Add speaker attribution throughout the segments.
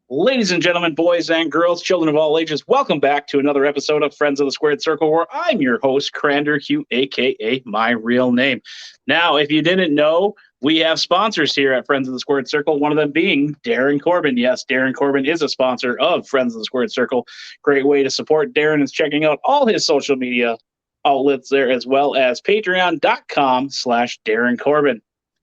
Speaker 1: Ladies and gentlemen, boys and girls, children of all ages, welcome back to another episode of Friends of the Squared Circle, where I'm your host, Crander Hugh, aka my real name. Now, if you didn't know, we have sponsors here at Friends of the Squared Circle, one of them being Darren Corbin. Yes, Darren Corbin is a sponsor of Friends of the Squared Circle. Great way to support Darren is checking out all his social media outlets there, as well as patreon.com/Darren Corbin.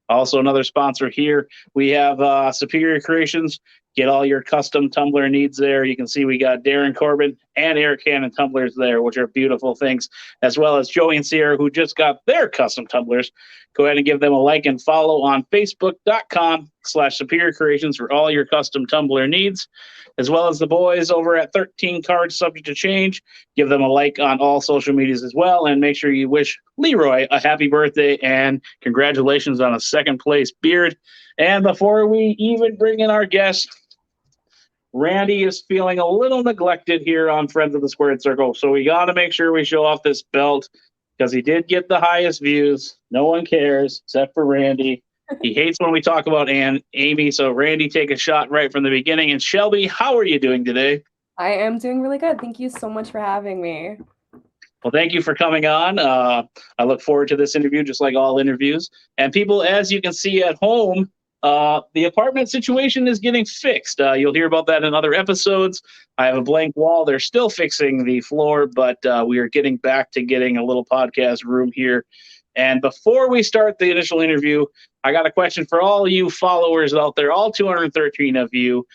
Speaker 1: Also, another sponsor here, we have Superior Creations. Get all your custom tumbler needs there. You can see we got Darren Corbin and Eric Cannon tumblers there, which are beautiful things, as well as Joey and Sierra, who just got their custom tumblers. Go ahead and give them a like and follow on Facebook.com/Superior Creations for all your custom tumbler needs, as well as the boys over at 13 Cards Subject to Change. Give them a like on all social medias as well, and make sure you wish Leroy a happy birthday and congratulations on a second place beard. And before we even bring in our guest, Randy is feeling a little neglected here on Friends of the Squared Circle, so we got to make sure we show off this belt because he did get the highest views. No one cares except for Randy. He hates when we talk about Amy, so Randy, take a shot right from the beginning. And Shelby, how are you doing today?
Speaker 2: I am doing really good. Thank you so much for having me.
Speaker 1: Well, thank you for coming on. I look forward to this interview, just like all interviews. And people, as you can see at home, the apartment situation is getting fixed. You'll hear about that in other episodes. I have a blank wall. They're still fixing the floor, but we are getting back to getting a little podcast room here. And before we start the initial interview, I got a question for all you followers out there, all 213 of you.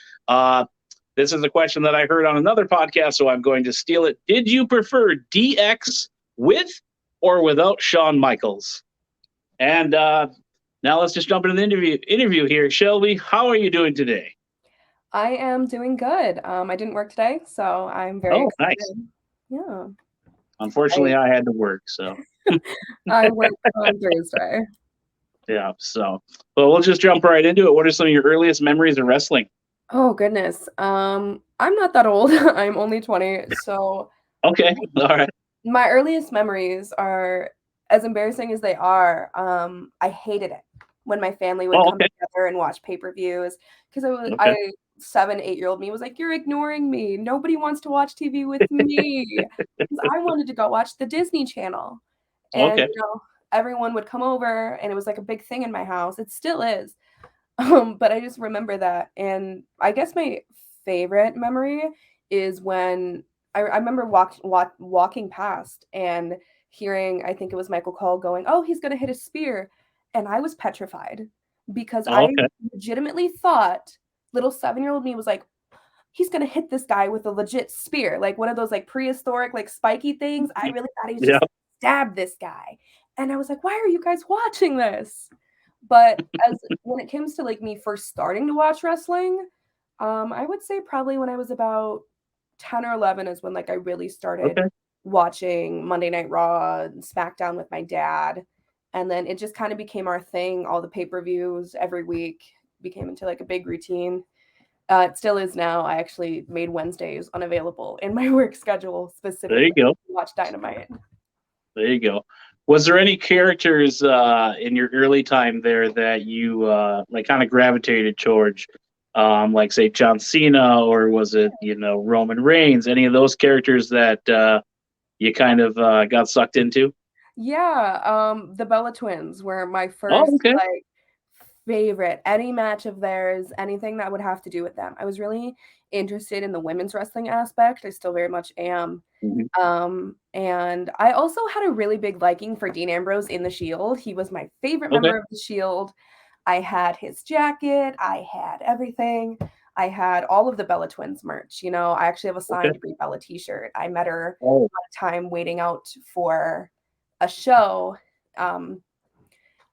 Speaker 1: This is a question that I heard on another podcast, so I'm going to steal it. Did you prefer DX with or without Shawn Michaels? And now let's just jump into the interview here. Shelby, how are you doing today?
Speaker 2: I am doing good. I didn't work today, so I'm very excited.
Speaker 1: Nice.
Speaker 2: Yeah.
Speaker 1: Unfortunately, I had to work, so.
Speaker 2: I worked on Thursday.
Speaker 1: Yeah, so. Well, we'll just jump right into it. What are some of your earliest memories of wrestling?
Speaker 2: Oh, goodness. I'm not that old. I'm only 20, so.
Speaker 1: Okay, all right.
Speaker 2: My earliest memories are, as embarrassing as they are, I hated it when my family would come together and watch pay-per-views because I 7, 8-year-old me was like, "You're ignoring me. Nobody wants to watch TV with me." Because I wanted to go watch the Disney Channel, and everyone would come over, and it was like a big thing in my house. It still is, but I just remember that, and I guess my favorite memory is when I remember walking past and hearing, I think it was Michael Cole going, "Oh, he's gonna hit a spear," and I was petrified because I legitimately thought little 7-year-old me was like, "He's gonna hit this guy with a legit spear, like one of those like prehistoric like spiky things." I really thought he was just stab this guy, and I was like, "Why are you guys watching this?" But as when it comes to like me first starting to watch wrestling, I would say probably when I was about 10 or 11 is when like I really started watching Monday Night Raw and SmackDown with my dad. And then it just kind of became our thing. All the pay-per-views every week became into like a big routine. It still is now. I actually made Wednesdays unavailable in my work schedule specifically to watch Dynamite.
Speaker 1: There you go. Was there any characters in your early time there that you like kind of gravitated towards? Like say John Cena, or was it Roman Reigns? Any of those characters that you kind of got sucked into?
Speaker 2: Yeah, the Bella Twins were my first like favorite. Any match of theirs, anything that would have to do with them. I was really interested in the women's wrestling aspect. I still very much am. And I also had a really big liking for Dean Ambrose in the Shield. He was my favorite member of the Shield. I had his jacket. I had everything. I had all of the Bella Twins merch. I actually have a signed Brie Bella t-shirt. I met her one time waiting out for a show.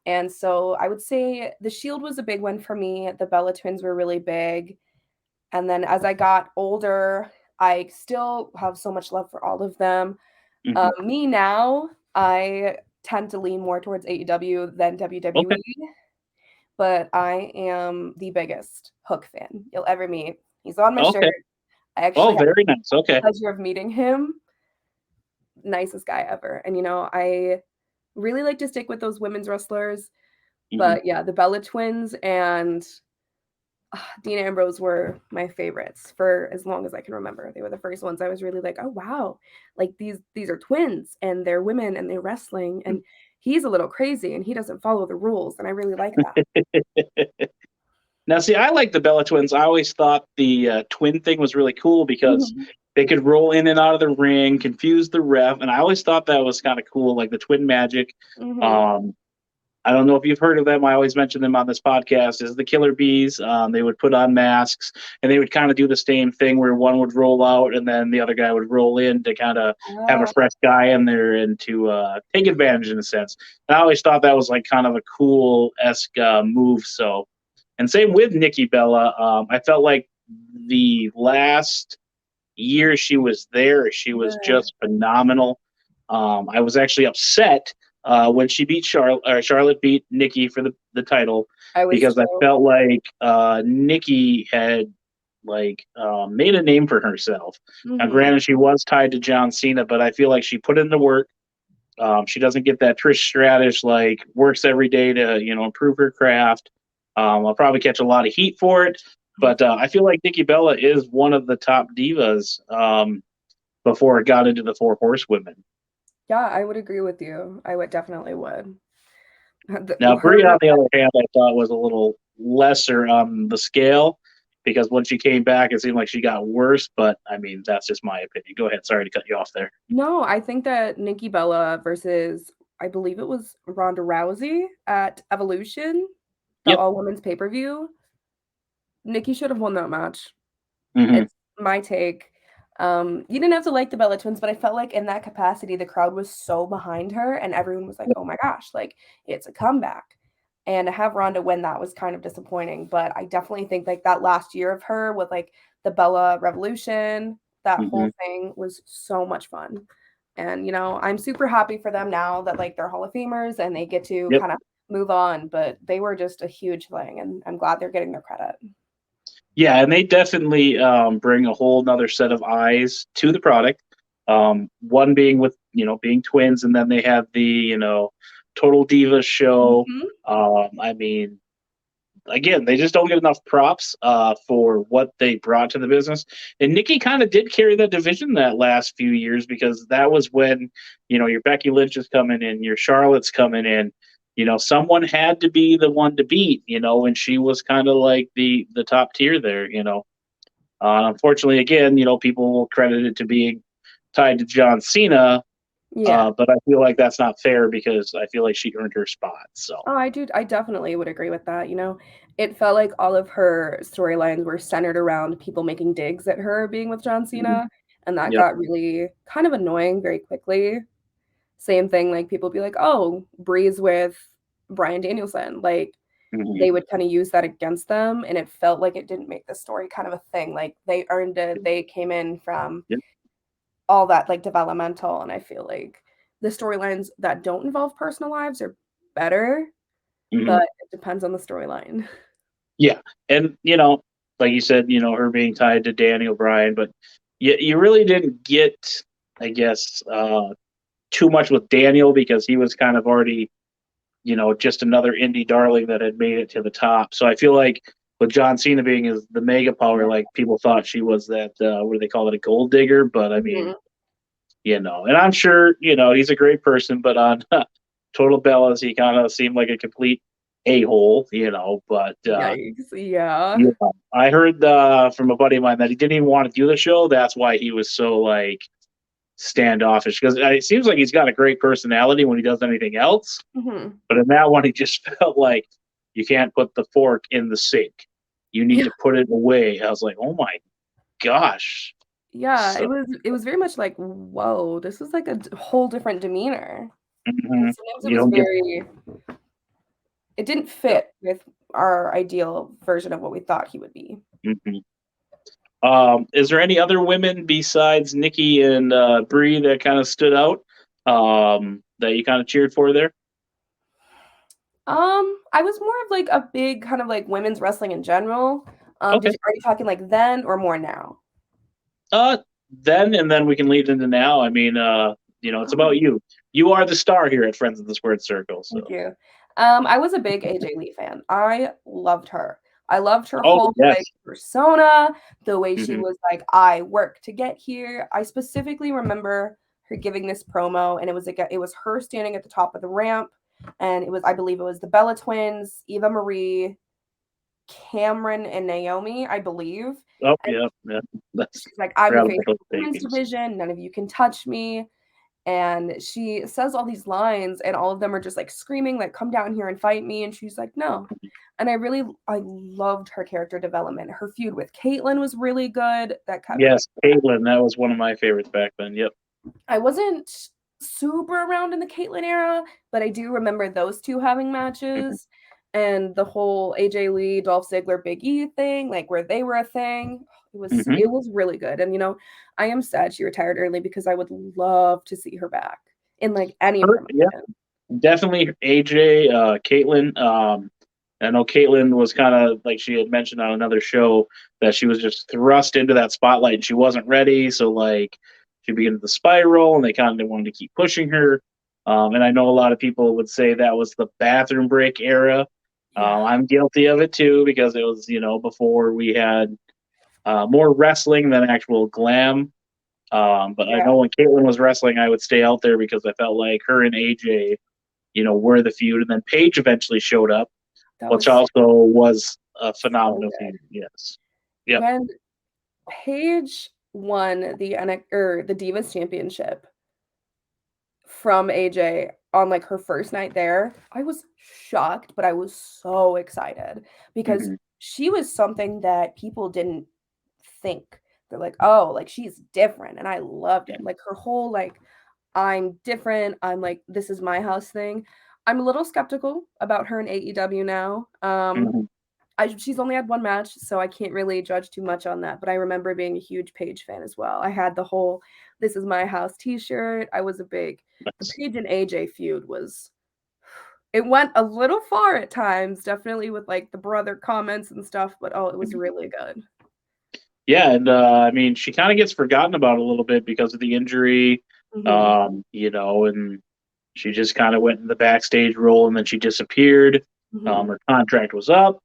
Speaker 2: And so I would say the Shield was a big one for me. The Bella Twins were really big. And then as I got older, I still have so much love for all of them. Me now, I tend to lean more towards AEW than WWE. But I am the biggest Hook fan you'll ever meet. He's on my shirt. I actually
Speaker 1: very nice.
Speaker 2: The pleasure of meeting him. Nicest guy ever. And I really like to stick with those women's wrestlers. But yeah, the Bella Twins and Dean Ambrose were my favorites for as long as I can remember. They were the first ones I was really like, oh wow, like these are twins and they're women and they're wrestling and he's a little crazy and he doesn't follow the rules and I really like that.
Speaker 1: Now, see, I like the Bella Twins. I always thought the twin thing was really cool because
Speaker 2: Mhm.
Speaker 1: they could roll in and out of the ring, confuse the ref, and I always thought that was kind of cool, like the twin magic.
Speaker 2: Mhm.
Speaker 1: Um, I don't know if you've heard of them. I always mention them on this podcast. Is the Killer Bees? They would put on masks and they would kind of do the same thing where one would roll out and then the other guy would roll in to kind of have a
Speaker 2: Ah,
Speaker 1: fresh guy in there and to take advantage in a sense. And I always thought that was like kind of a cool esque move. So, and same with Nikki Bella. I felt like the last year she was there, she was
Speaker 2: yeah.
Speaker 1: just phenomenal. I was actually upset when she beat Charlotte. Charlotte beat Nikki for the title
Speaker 2: I was
Speaker 1: because I
Speaker 2: so
Speaker 1: felt like Nikki had like made a name for herself. Now,
Speaker 2: mhm.
Speaker 1: granted, she was tied to John Cena, but I feel like she put in the work. She doesn't get that Trish Stratus like works every day to improve her craft. I'll probably catch a lot of heat for it, but I feel like Nikki Bella is one of the top divas before it got into the Four Horsewomen.
Speaker 2: Yeah, I would agree with you. I would definitely would.
Speaker 1: Now,
Speaker 2: Her
Speaker 1: Brie, on the other hand, I thought was a little lesser on the scale because when she came back, it seemed like she got worse. But I mean, that's just my opinion. Go ahead. Sorry to cut you off there.
Speaker 2: No, I think that Nikki Bella versus I believe it was Ronda Rousey at Evolution, the
Speaker 1: Yep.
Speaker 2: all women's pay-per-view. Nikki should have won that match.
Speaker 1: Hmm.
Speaker 2: It's my take. You didn't have to like the Bella Twins, but I felt like in that capacity, the crowd was so behind her, and everyone was like, "Oh my gosh, like it's a comeback." And to have Ronda win that was kind of disappointing, but I definitely think like that last year of her with like the Bella Revolution, that
Speaker 1: Hmm.
Speaker 2: whole thing was so much fun. And I'm super happy for them now that like they're Hall of Famers and they get to
Speaker 1: Yep.
Speaker 2: kind of move on, but they were just a huge thing, and I'm glad they're getting their credit.
Speaker 1: Yeah, and they definitely bring a whole nother set of eyes to the product. One being with being twins, and then they have the Total Divas show.
Speaker 2: Mhm.
Speaker 1: I mean, again, they just don't get enough props for what they brought to the business. And Nikki kind of did carry that division that last few years because that was when your Becky Lynch is coming in, your Charlotte's coming in. Someone had to be the one to beat. And she was kind of like the top tier there. Unfortunately, again, people will credit it to being tied to John Cena,
Speaker 2: Yeah.
Speaker 1: but I feel like that's not fair because I feel like she earned her spot. So.
Speaker 2: Oh, I definitely would agree with that, It felt like all of her storylines were centered around people making digs at her being with John
Speaker 1: Mhm.
Speaker 2: Cena, and that
Speaker 1: Yep.
Speaker 2: got really kind of annoying very quickly. Same thing, like, people be like, "Oh, Bree's with Bryan Danielson," like,
Speaker 1: Hmm.
Speaker 2: they would kinda use that against them, and it felt like it didn't make the story kind of a thing, like, they earned it, they came in from
Speaker 1: Yep.
Speaker 2: all that, like, developmental, and I feel like the storylines that don't involve personal lives are better,
Speaker 1: Hmm.
Speaker 2: but it depends on the storyline.
Speaker 1: Yeah, and like you said, her being tied to Danny O'Brien, but you really didn't get, I guess, too much with Daniel because he was kind of already, just another indie darling that had made it to the top. So I feel like with John Cena being as the mega power,
Speaker 2: Yeah.
Speaker 1: like people thought she was that what do they call it, a gold digger? But I mean,
Speaker 2: Mhm.
Speaker 1: and I'm sure he's a great person, but on Total Bellas, he kind of seemed like a complete a hole, But
Speaker 2: Yikes, yeah.
Speaker 1: yeah, I heard from a buddy of mine that he didn't even want to do the show. That's why he was so like standoffish because it seems like he's got a great personality when he does anything else,
Speaker 2: Mhm.
Speaker 1: but in that one, he just felt like you can't put the fork in the sink. You need
Speaker 2: Yeah,
Speaker 1: to put it away. I was like, oh my gosh.
Speaker 2: yeah,
Speaker 1: So
Speaker 2: it was very much like, "Whoa, this is like a whole different demeanor." And
Speaker 1: mhm,
Speaker 2: sometimes it
Speaker 1: you
Speaker 2: was
Speaker 1: don't get.
Speaker 2: it didn't fit with our ideal version of what we thought he would be.
Speaker 1: Mhm. Is there any other women besides Nikki and Brie that kind of stood out that you kind of cheered for there?
Speaker 2: I was more of like a big kind of like women's wrestling in general.
Speaker 1: Okay.
Speaker 2: Are you talking like then or more now?
Speaker 1: Uh, then and then we can lead into now. I mean, it's about
Speaker 2: Oh,
Speaker 1: you. You are the star here at Friends of the Squared Circle.
Speaker 2: thank
Speaker 1: So
Speaker 2: you. I was a big AJ Lee fan. I loved her. I loved her
Speaker 1: Oh,
Speaker 2: whole,
Speaker 1: yes.
Speaker 2: like, persona, the way she
Speaker 1: Mhm.
Speaker 2: was like, "I worked to get here." I specifically remember her giving this promo, and it was like it was her standing at the top of the ramp, and it was, I believe it was the Bella Twins, Eva Marie, Cameron, and Naomi, I believe.
Speaker 1: Oh,
Speaker 2: And
Speaker 1: yeah, yeah. That's
Speaker 2: she's like, "I'm the
Speaker 1: forgot
Speaker 2: face
Speaker 1: about
Speaker 2: of
Speaker 1: those
Speaker 2: the women's
Speaker 1: takings.
Speaker 2: division. None of you can touch me." And she says all these lines, and all of them are just like screaming, like, "Come down here and fight me." And she's like, "No." And I loved her character development. Her feud with Caitlyn was really good. That kept me.
Speaker 1: Yes, Caitlyn, that was one of my favorites back then. Yep.
Speaker 2: I wasn't super around in the Caitlyn era, but I do remember those 2 having
Speaker 1: Mhm.
Speaker 2: matches, and the whole AJ Lee, Dolph Ziggler, Big E thing, like, where they were a thing.
Speaker 1: Mhm.
Speaker 2: It was really good, and, I am sad she retired early because I would love to see her back in, like, any
Speaker 1: Her yeah,
Speaker 2: promotion.
Speaker 1: definitely AJ, Caitlyn, I know Caitlyn was kinda like she had mentioned on another show that she was just thrust into that spotlight and she wasn't ready, so, like, she began to spiral, and they kinda wanted to keep pushing her, and I know a lot of people would say that was the bathroom break era.
Speaker 2: Yeah,
Speaker 1: I'm guilty of it too because it was, before we had, more wrestling than actual glam. But I
Speaker 2: yeah,
Speaker 1: know when Caitlyn was wrestling, I would stay out there because I felt like her and AJ, were the feud. And then Paige eventually showed up,
Speaker 2: that
Speaker 1: which
Speaker 2: was
Speaker 1: also was a
Speaker 2: so
Speaker 1: phenomenal
Speaker 2: good.
Speaker 1: feud. Yes. Yep.
Speaker 2: When Paige won the the Divas Championship from AJ on, like, her first night there, I was shocked, but I was so excited because
Speaker 1: Hmm.
Speaker 2: she was something that people didn't think. They're like, "Oh, like, she's different," and I loved
Speaker 1: Yeah.
Speaker 2: it. Like, her whole, like, "I'm different, I'm, like, this is my house" thing. I'm a little skeptical about her in AEW now.
Speaker 1: Hmm.
Speaker 2: She's only had 1 match, so I can't really judge too much on that, but I remember being a huge Paige fan as well. I had the whole "This is my house" t-shirt. I was a big the
Speaker 1: That's,
Speaker 2: Paige and AJ feud was it went a little far at times, definitely with, like, the brother comments and stuff, but, oh, it was
Speaker 1: mhm.
Speaker 2: really good.
Speaker 1: Yeah, and I mean, she kind of gets forgotten about a little bit because of the injury,
Speaker 2: Mhm.
Speaker 1: and she just kind of went in the backstage role and then she disappeared.
Speaker 2: Mhm.
Speaker 1: Her contract was up.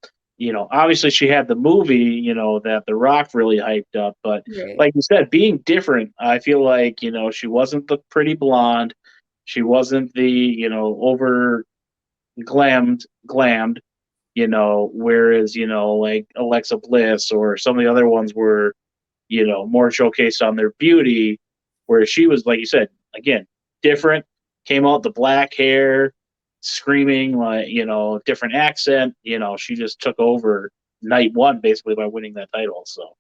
Speaker 1: Obviously she had the movie, that The Rock really hyped up. But
Speaker 2: Right.
Speaker 1: like you said, being different, I feel like, she wasn't the pretty blonde. She wasn't the, over glammed, whereas, like Alexa Bliss or some of the other ones were, more showcased on their beauty, where she was, like you said, again, different, came out the black hair, screaming like, different accent, she just took over night one basically by winning that title. So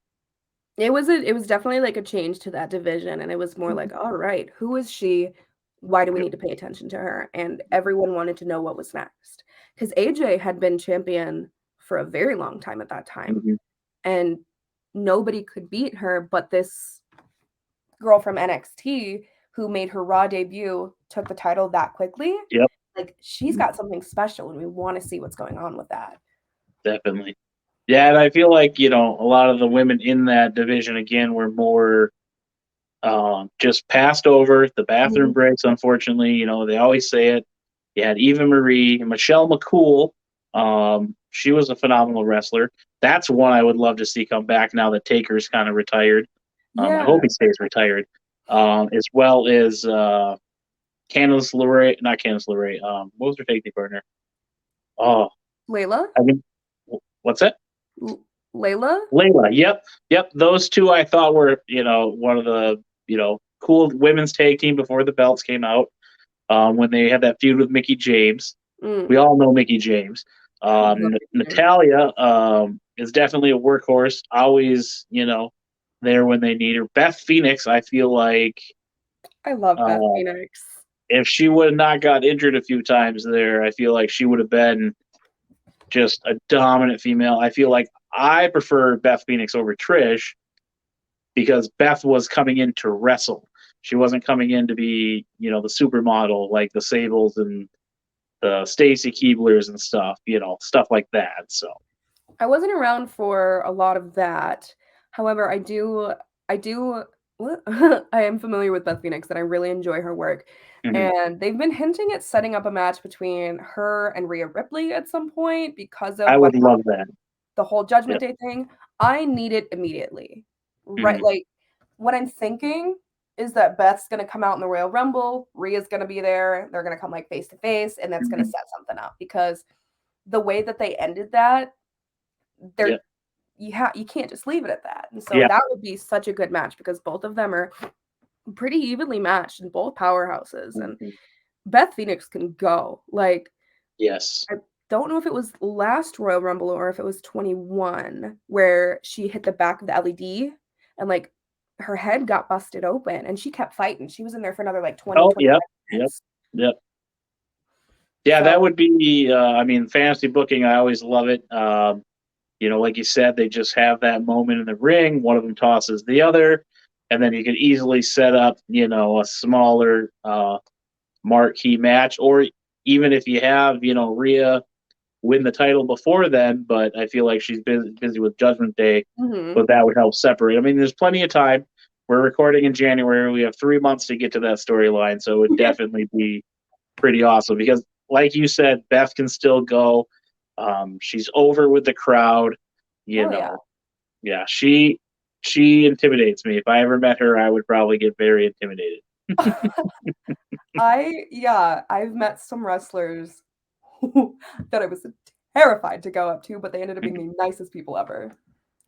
Speaker 2: It was definitely, like, a change to that division, and it was more
Speaker 1: mhm,
Speaker 2: like, "Alright, who is she? Why do we
Speaker 1: yep,
Speaker 2: need to pay attention to her?" And everyone wanted to know what was next, because AJ had been champion for a very long time at that time,
Speaker 1: mhm,
Speaker 2: and nobody could beat her, but this girl from NXT who made her Raw debut took the title that quickly.
Speaker 1: yep,
Speaker 2: Like, she's
Speaker 1: mhm,
Speaker 2: got something special, and we wanna see what's going on with that.
Speaker 1: definitely. Yeah, and I feel like, a lot of the women in that division again were more just passed over. The bathroom
Speaker 2: Mhm.
Speaker 1: breaks, unfortunately, they always say it. You had Eva Marie, Michelle McCool. She was a phenomenal wrestler. That's one I would love to see come back now that Taker's kind of retired. I
Speaker 2: Yeah.
Speaker 1: hope he stays retired. As well as Candice LeRae, not Candice LeRae. What was her tag team partner? Oh,
Speaker 2: Layla?
Speaker 1: I mean, what's that?
Speaker 2: L Layla?
Speaker 1: Layla. Yep, yep. Those two I thought were, one of the, cool women's tag team before the belts came out. When they had that feud with Mickey James.
Speaker 2: Mm,
Speaker 1: We all know Mickey James.
Speaker 2: I love Mickey James.
Speaker 1: Natalia is definitely a workhorse, always, there when they need her. Beth Phoenix, I feel like
Speaker 2: I love Beth
Speaker 1: uh,
Speaker 2: Phoenix.
Speaker 1: if she would have not got injured a few times there, I feel like she would have been just a dominant female. I feel like I prefer Beth Phoenix over Trish because Beth was coming in to wrestle. She wasn't coming in to be, the supermodel like the Sables and the Stacy Keeblers and stuff, stuff like that. So,
Speaker 2: I wasn't around for a lot of that. However, I do what? I am familiar with Beth Phoenix, and I really enjoy her work,
Speaker 1: mhm.
Speaker 2: and they've been hinting at setting up a match between her and Rhea Ripley at some point because
Speaker 1: I
Speaker 2: of what
Speaker 1: would love that.
Speaker 2: the whole Judgment Day thing, I need it immediately. Right? Like, what I'm thinking is that Beth's gonna come out in the Royal Rumble, Rhea's gonna be there, they're gonna come like face to face, and that's gonna set something up because the way that they ended that, they're you can't just leave it at that. And so that would be such a good match because both of them are pretty evenly matched in both powerhouses. And Beth Phoenix can go. Like, I don't know if it was last Royal Rumble or if it was 21 where she hit the back of the LED and like her head got busted open and she kept fighting. She was in there for another like 20, 25 minutes.
Speaker 1: Yeah, that would be, I mean, fantasy booking, I always love it. You know, like you said, they just have that moment in the ring. One of them tosses the other, and then you could easily set up, you know, a smaller marquee match. Or even if you have, you know, Rhea win the title before then, but I feel like she's busy with Judgment Day, but that would help separate. I mean, there's plenty of time. We're recording in January. We have 3 months to get to that storyline, so it would definitely be pretty awesome because, like you said, Beth can still go. She's over with the crowd, you know. Yeah, she intimidates me. If I ever met her, I would probably get very intimidated.
Speaker 2: I've met some wrestlers that I was terrified to go up to, but they ended up being the nicest people ever.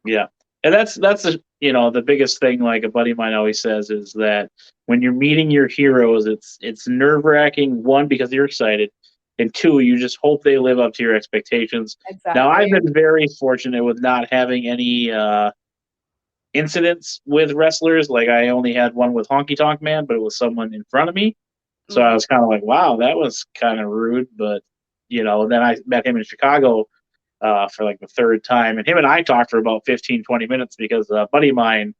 Speaker 1: Yeah. And that's the, you know, the biggest thing, like a buddy of mine always says, is that when you're meeting your heroes, it's nerve-wracking, one, because you're excited, and two, you just hope they live up to your expectations. Now, I've been very fortunate with not having any incidents with wrestlers. Like, I only had one with Honky Tonk Man, but it was someone in front of me. So I was kind of like, wow, that was kind of rude. But, you know, then I met him in Chicago for like the third time. And him and I talked for about 15, 20 minutes because a buddy of mine,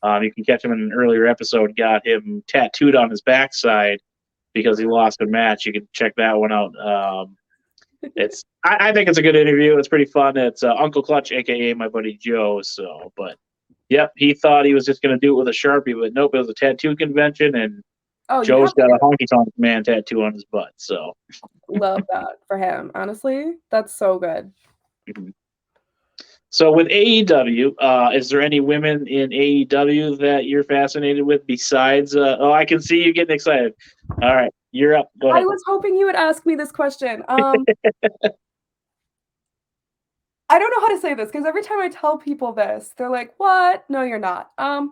Speaker 1: you can catch him in an earlier episode, got him tattooed on his backside because he lost a match. You can check that one out. I think it's a good interview. It's pretty fun. It's Uncle Clutch, a.k.a. my buddy Joe. So, but, yep, he thought he was just going to do it with a Sharpie, but nope, it was a tattoo convention, and Joe's got a Honky Tonk Man tattoo on his butt. So,
Speaker 2: love that for him. Honestly, that's so good.
Speaker 1: So with AEW, is there any women in AEW that you're fascinated with besides? I can see you getting excited. All right, you're up. Go ahead.
Speaker 2: I was hoping you would ask me this question. I don't know how to say this because every time I tell people this, they're like, "What? No, you're not." I'm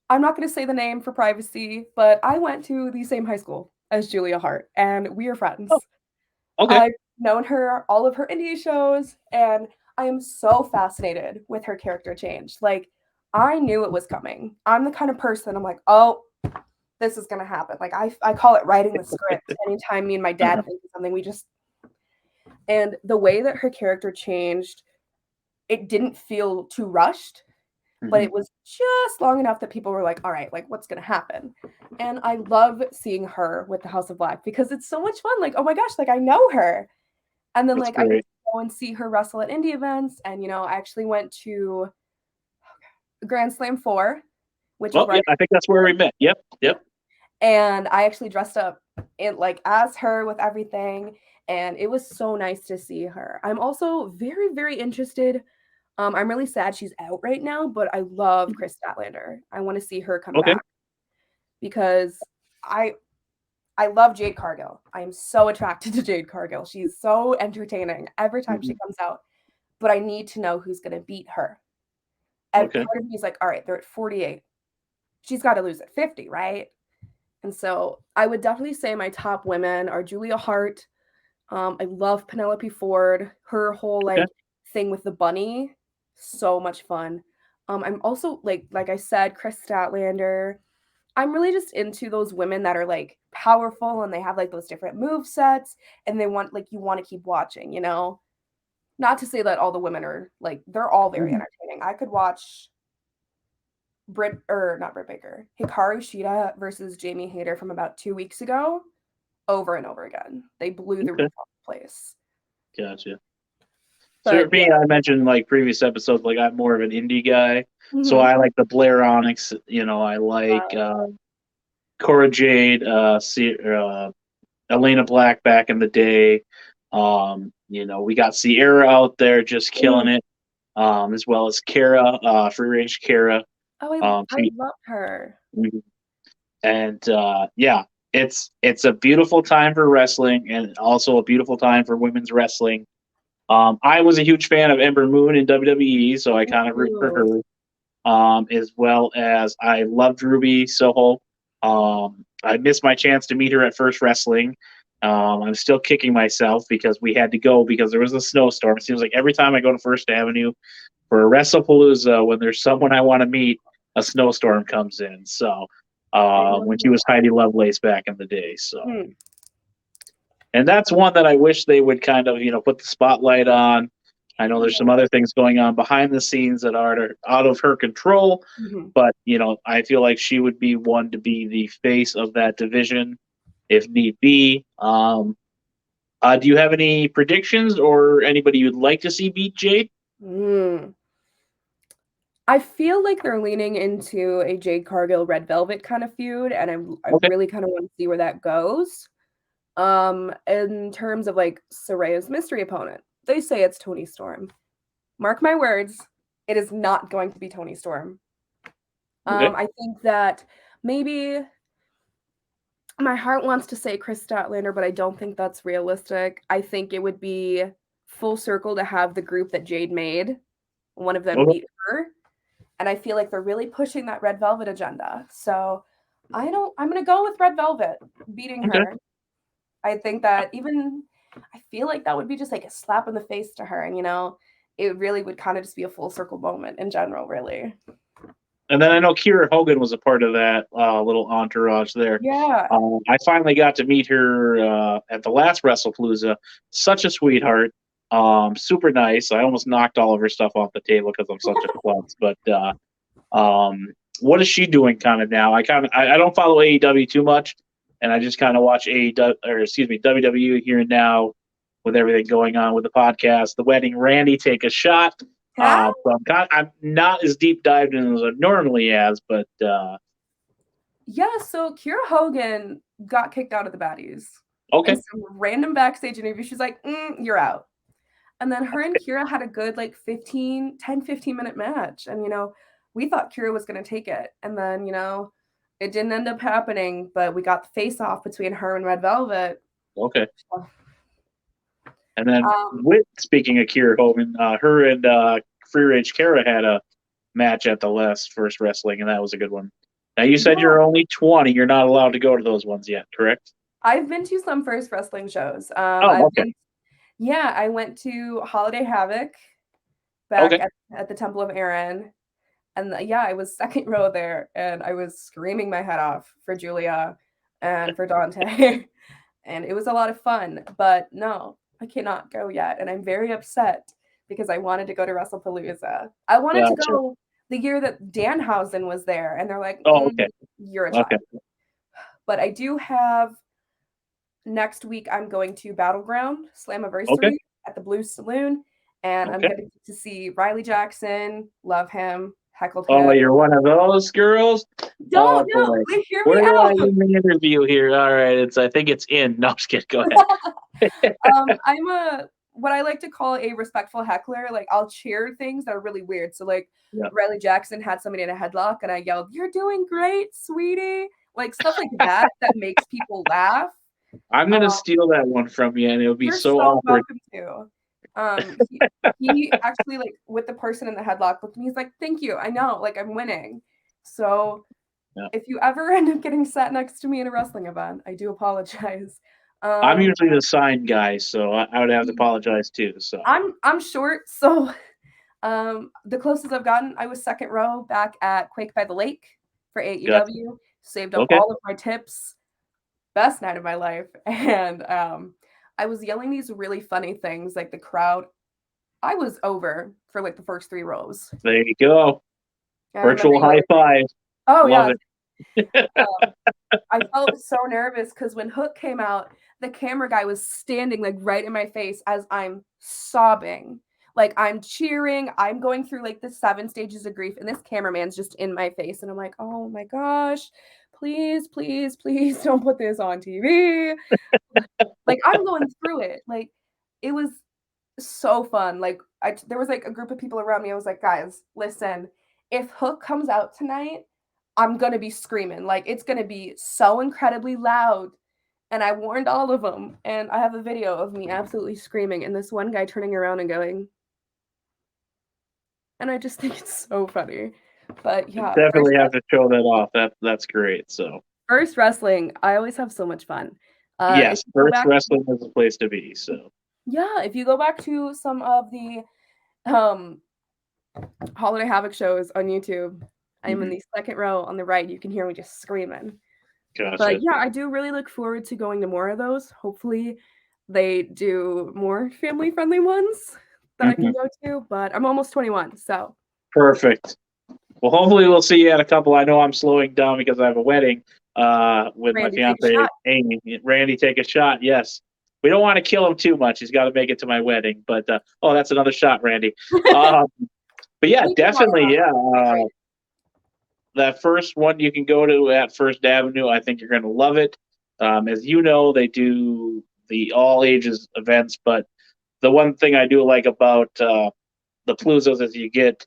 Speaker 2: not going to say the name for privacy, but I went to the same high school as Julia Hart, and we are friends.
Speaker 1: Oh, okay.
Speaker 2: I've known her all of her indie shows, and I am so fascinated with her character change. Like, I knew it was coming. I'm the kind of person, I'm like, oh, this is going to happen. Like, I call it writing the script. Anytime me and my dad think of something, and the way that her character changed, it didn't feel too rushed, but it was just long enough that people were like, all right, like, what's going to happen? And I love seeing her with the House of Black because it's so much fun. Like, oh my gosh, like, I know her. And then, like, I get to go and see her wrestle at indie events. And, you know, I actually went to Grand Slam 4, which is
Speaker 1: I think that's where we met. Yep.
Speaker 2: And I actually dressed up in, like, as her with everything. And it was so nice to see her. I'm also very, very interested. I'm really sad she's out right now, but I love Chris Statlander. I want to see her come back because I love Jade Cargill. I am so attracted to Jade Cargill. She's so entertaining every time she comes out, but I need to know who's going to beat her. And part of me is like, all right, they're at 48. She's got to lose at 50, right? And so I would definitely say my top women are Julia Hart. I love Penelope Ford. Her whole thing with the bunny, so much fun. I'm also like I said, Chris Statlander. I'm really just into those women that are like powerful and they have like those different move sets and they want you want to keep watching, you know? Not to say that all the women are like they're all very entertaining. I could watch not Britt Baker, Hikaru Shida versus Jamie Hayter from about 2 weeks ago over and over again. They blew the roof off the place.
Speaker 1: Gotcha. So for me, I mentioned like previous episodes, like I'm more of an indie guy. So I like the Blair Onyx, you know, I like Cora Jade, Elena Black back in the day. You know, we got Sierra out there just killing it. as well as Kara, free range Kara.
Speaker 2: Oh, I
Speaker 1: She,
Speaker 2: love her.
Speaker 1: and yeah, it's a beautiful time for wrestling, and also a beautiful time for women's wrestling. I was a huge fan of Ember Moon in WWE, so I kind of root for
Speaker 2: Ooh.
Speaker 1: her. As well as I loved Ruby Soho. I missed my chance to meet her at First Wrestling. I'm still kicking myself because we had to go because there was a snowstorm. It seems like every time I go to First Avenue for a WrestlePalooza, when there's someone I want to meet, a snowstorm comes in. So
Speaker 2: I love
Speaker 1: when she was
Speaker 2: that.
Speaker 1: Heidi Lovelace back in the day, so
Speaker 2: Hmm.
Speaker 1: and that's one that I wish they would kind of put the spotlight on. I know there's some
Speaker 2: Yeah.
Speaker 1: other things going on behind the scenes that are out of her control,
Speaker 2: Mhm.
Speaker 1: but I feel like she would be one to be the face of that division if need be. Do you have any predictions or anybody you'd like to see beat Jade?
Speaker 2: Mm. I feel like they're leaning into a Jade Cargill Red Velvet kind of feud, and I
Speaker 1: Okay.
Speaker 2: really kind of want to see where that goes. In terms of like Soraya's mystery opponent, they say it's Toni Storm. Mark my words, it is not going to be Toni Storm.
Speaker 1: Okay.
Speaker 2: I think that maybe my heart wants to say Chris Statlander, but I don't think that's realistic. I think it would be full circle to have the group that Jade made, one of them
Speaker 1: Okay.
Speaker 2: beat her. And I feel like they're really pushing that Red Velvet agenda. So I'm gonna go with Red Velvet beating
Speaker 1: Okay.
Speaker 2: her. I think that I feel like that would be just like a slap in the face to her. And it really would kind of just be a full circle moment in general, really.
Speaker 1: And then I know Kira Hogan was a part of that little entourage there.
Speaker 2: Yeah.
Speaker 1: I finally got to meet her at the last WrestlePalooza. Such a sweetheart. Super nice. I almost knocked all of her stuff off the table because I'm such a klutz. But what is she doing kind of now? I don't follow AEW too much, and I just kind of watch WWE here and now with everything going on with the podcast, the wedding. Randy take a shot.
Speaker 2: Yeah.
Speaker 1: So I'm not as deep dived in as I normally as, but
Speaker 2: Yeah, so Kira Hogan got kicked out of the baddies. In
Speaker 1: okay,
Speaker 2: some random backstage interview, she's like, you're out. And then her and Kira had a good like 15-minute match. And we thought Kira was gonna take it. And then, it didn't end up happening, but we got the face off between her and Red Velvet.
Speaker 1: okay. And then
Speaker 2: Um,
Speaker 1: speaking of Kira Hogan, her and Free Range Kara had a match at the last First Wrestling, and that was a good one. Now you said
Speaker 2: yeah,
Speaker 1: you're only 20; you're not allowed to go to those ones yet, correct?
Speaker 2: I've been to some first wrestling shows.
Speaker 1: Oh, okay,
Speaker 2: I went to Holiday Havoc back
Speaker 1: okay,
Speaker 2: at the Temple of Aaron. And yeah, I was second row there, and I was screaming my head off for Julia and for Dante. And it was a lot of fun. But no, I cannot go yet. And I'm very upset because I wanted to go to WrestlePalooza. I wanted to
Speaker 1: gotcha.
Speaker 2: go the year that Danhausen was there, and they're like,
Speaker 1: Oh, okay,
Speaker 2: you're a
Speaker 1: okay,
Speaker 2: child. But I do have next week, I'm going to Battleground
Speaker 1: okay,
Speaker 2: Slammiversary at the Blue Saloon, and I'm
Speaker 1: okay.
Speaker 2: going to see Riley Jackson. Love him, heckled
Speaker 1: Oh,
Speaker 2: him.
Speaker 1: you're one of those girls. Oh
Speaker 2: Don't
Speaker 1: boy,
Speaker 2: no, hear me
Speaker 1: where do I
Speaker 2: out.
Speaker 1: end the interview here? All right, I think it's in. No, just kidding. Go ahead.
Speaker 2: I'm what I like to call a respectful heckler. Like I'll cheer things that are really weird. So like
Speaker 1: Yeah.
Speaker 2: Riley Jackson had somebody in a headlock, and I yelled, "You're doing great, sweetie!" Like stuff like that that makes people laugh.
Speaker 1: I'm gonna
Speaker 2: Um,
Speaker 1: steal that one from you, and it'll be
Speaker 2: you're
Speaker 1: so
Speaker 2: so
Speaker 1: awkward.
Speaker 2: welcome to. He actually like with the person in the headlock looked at me. He's like, "Thank you. I know. Like I'm winning." So
Speaker 1: Yeah.
Speaker 2: if you ever end up getting sat next to me in a wrestling event, I do apologize.
Speaker 1: I'm
Speaker 2: Um,
Speaker 1: usually the sign guy, so I would have to apologize too. So
Speaker 2: I'm short, so the closest I've gotten, I was second row back at Quake by the Lake for
Speaker 1: gotcha.
Speaker 2: AEW. Saved up
Speaker 1: Okay.
Speaker 2: all of my tips. Best night of my life. And I was yelling these really funny things, like the crowd. I was over for like the first 3 rows.
Speaker 1: There you go.
Speaker 2: And I remember
Speaker 1: Virtual high
Speaker 2: yelling,
Speaker 1: five.
Speaker 2: "Oh
Speaker 1: Love
Speaker 2: yeah."
Speaker 1: it.
Speaker 2: I felt so nervous because when Hook came out, the camera guy was standing like right in my face as I'm sobbing. Like I'm cheering, I'm going through like the 7 stages of grief, and this cameraman's just in my face. And I'm like, oh my gosh, please, please, please don't put this on TV. Like I'm going through it. Like it was so fun. Like there was like a group of people around me. I was like, guys, listen, if Hook comes out tonight, I'm gonna be screaming. Like it's gonna be so incredibly loud. And I warned all of them. And I have a video of me absolutely screaming and this one guy turning around and going. And I just think it's so funny. But
Speaker 1: You
Speaker 2: yeah,
Speaker 1: definitely have to show that off. That's great. So
Speaker 2: first wrestling, I always have so much fun. If
Speaker 1: yes,
Speaker 2: you go
Speaker 1: first
Speaker 2: back,
Speaker 1: wrestling is the place to be. So
Speaker 2: yeah, if you go back to some of the um Holiday Havoc shows on YouTube, I'm in
Speaker 1: mhm.
Speaker 2: the second row on the right. You can hear me just screaming. But
Speaker 1: Gotcha.
Speaker 2: yeah, I do really look forward to going to more of those. Hopefully, they do more family friendly ones that I can
Speaker 1: Mhm.
Speaker 2: go to. But I'm almost 21, so
Speaker 1: Perfect. Well, hopefully we'll see you at a couple. I know I'm slowing down because I have a wedding with my
Speaker 2: Randy, take a
Speaker 1: fiance
Speaker 2: shot.
Speaker 1: Amy. Randy, take a shot. Yes, we don't want to kill him too much. He's got to make it to my wedding. But oh, that's another shot, Randy. Um, but yeah,
Speaker 2: We can talk
Speaker 1: definitely,
Speaker 2: about
Speaker 1: yeah.
Speaker 2: that. That'd be great.
Speaker 1: That first one you can go to at First Avenue. I think you're going to love it. As you know, they do the all ages events, but the one thing I do like about the Palooza's is you get,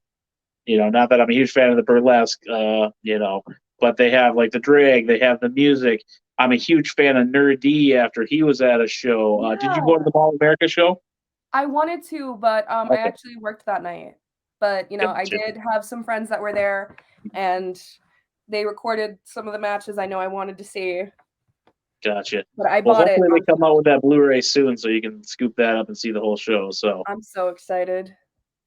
Speaker 1: not that I'm a huge fan of the burlesque, but they have like the drag, they have the music. I'm a huge fan of Nerd D after he was at a show. Did you go to
Speaker 2: Yeah.
Speaker 1: the Mall of America show?
Speaker 2: I wanted to, but I
Speaker 1: Okay,
Speaker 2: actually worked that night. But I
Speaker 1: gotcha,
Speaker 2: did have some friends that were there, and they recorded some of the matches I know I wanted to see.
Speaker 1: gotcha.
Speaker 2: But I
Speaker 1: Well,
Speaker 2: bought it
Speaker 1: hopefully they
Speaker 2: on.
Speaker 1: come out with that Blu-ray soon, so you can scoop that up and see the whole show. So
Speaker 2: I'm so excited.